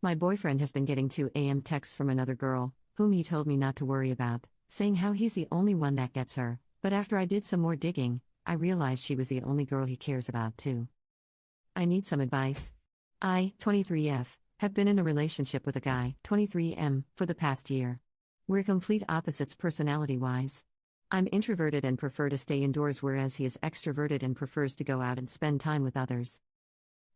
My boyfriend has been getting 2 a.m. texts from another girl, whom he told me not to worry about, saying how he's the only one that gets her, but after I did some more digging, I realized she was the only girl he cares about too. I need some advice. I, 23F, have been in a relationship with a guy, 23M, for the past year. We're complete opposites personality-wise. I'm introverted and prefer to stay indoors, whereas he is extroverted and prefers to go out and spend time with others.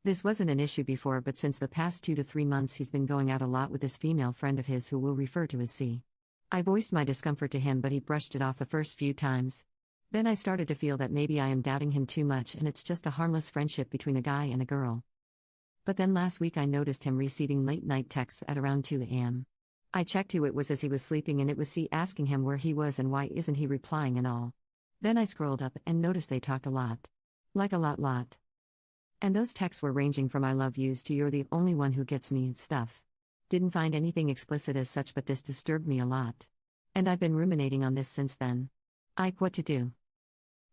This wasn't an issue before, but since the past 2 to 3 months he's been going out a lot with this female friend of his who we'll refer to as C. I voiced my discomfort to him, but he brushed it off the first few times. Then I started to feel that maybe I am doubting him too much and it's just a harmless friendship between a guy and a girl. But then last week I noticed him receiving late-night texts at around 2 a.m. I checked who it was as he was sleeping, and it was C asking him where he was and why isn't he replying and all. Then I scrolled up and noticed they talked a lot. Like a lot. And those texts were ranging from "I love yous" to "you're the only one who gets me" and stuff. Didn't find anything explicit as such, but this disturbed me a lot. And I've been ruminating on this since then. What to do?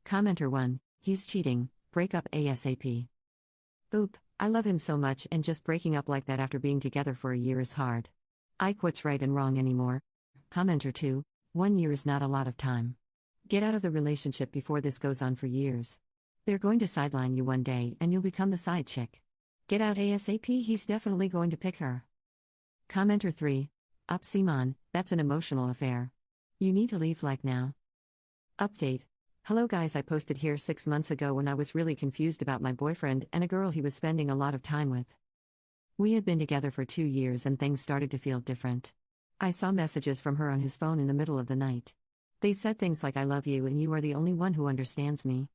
Commenter 1, he's cheating, break up ASAP. Oop, I love him so much, and just breaking up like that after being together for a year is hard. What's right and wrong anymore? Commenter 2, 1 year is not a lot of time. Get out of the relationship before this goes on for years. They're going to sideline you one day and you'll become the side chick. Get out ASAP, he's definitely going to pick her. Commenter 3, Up Simon, that's an emotional affair. You need to leave like now. Update. Hello guys, I posted here 6 months ago when I was really confused about my boyfriend and a girl he was spending a lot of time with. We had been together for 2 years and things started to feel different. I saw messages from her on his phone in the middle of the night. They said things like "I love you and you are the only one who understands me."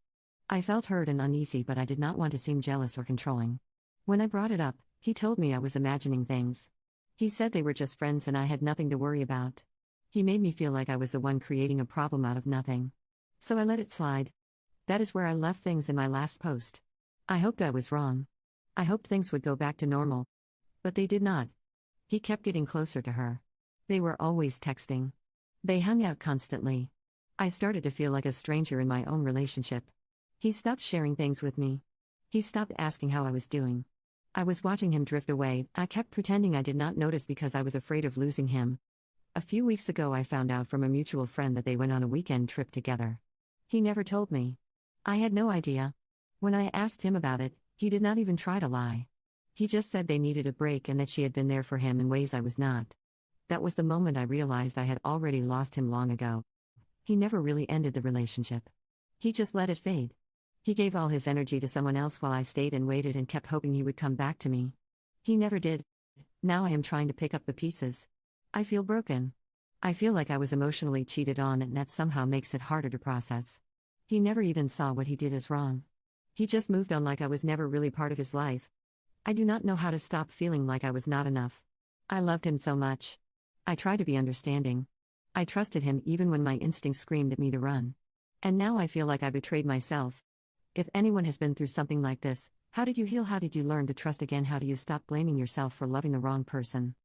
I felt hurt and uneasy, but I did not want to seem jealous or controlling. When I brought it up, he told me I was imagining things. He said they were just friends and I had nothing to worry about. He made me feel like I was the one creating a problem out of nothing. So I let it slide. That is where I left things in my last post. I hoped I was wrong. I hoped things would go back to normal. But they did not. He kept getting closer to her. They were always texting. They hung out constantly. I started to feel like a stranger in my own relationship. He stopped sharing things with me. He stopped asking how I was doing. I was watching him drift away. I kept pretending I did not notice because I was afraid of losing him. A few weeks ago I found out from a mutual friend that they went on a weekend trip together. He never told me. I had no idea. When I asked him about it, he did not even try to lie. He just said they needed a break and that she had been there for him in ways I was not. That was the moment I realized I had already lost him long ago. He never really ended the relationship. He just let it fade. He gave all his energy to someone else while I stayed and waited and kept hoping he would come back to me. He never did. Now I am trying to pick up the pieces. I feel broken. I feel like I was emotionally cheated on, and that somehow makes it harder to process. He never even saw what he did as wrong. He just moved on like I was never really part of his life. I do not know how to stop feeling like I was not enough. I loved him so much. I tried to be understanding. I trusted him even when my instincts screamed at me to run. And now I feel like I betrayed myself. If anyone has been through something like this, how did you heal? How did you learn to trust again? How do you stop blaming yourself for loving the wrong person?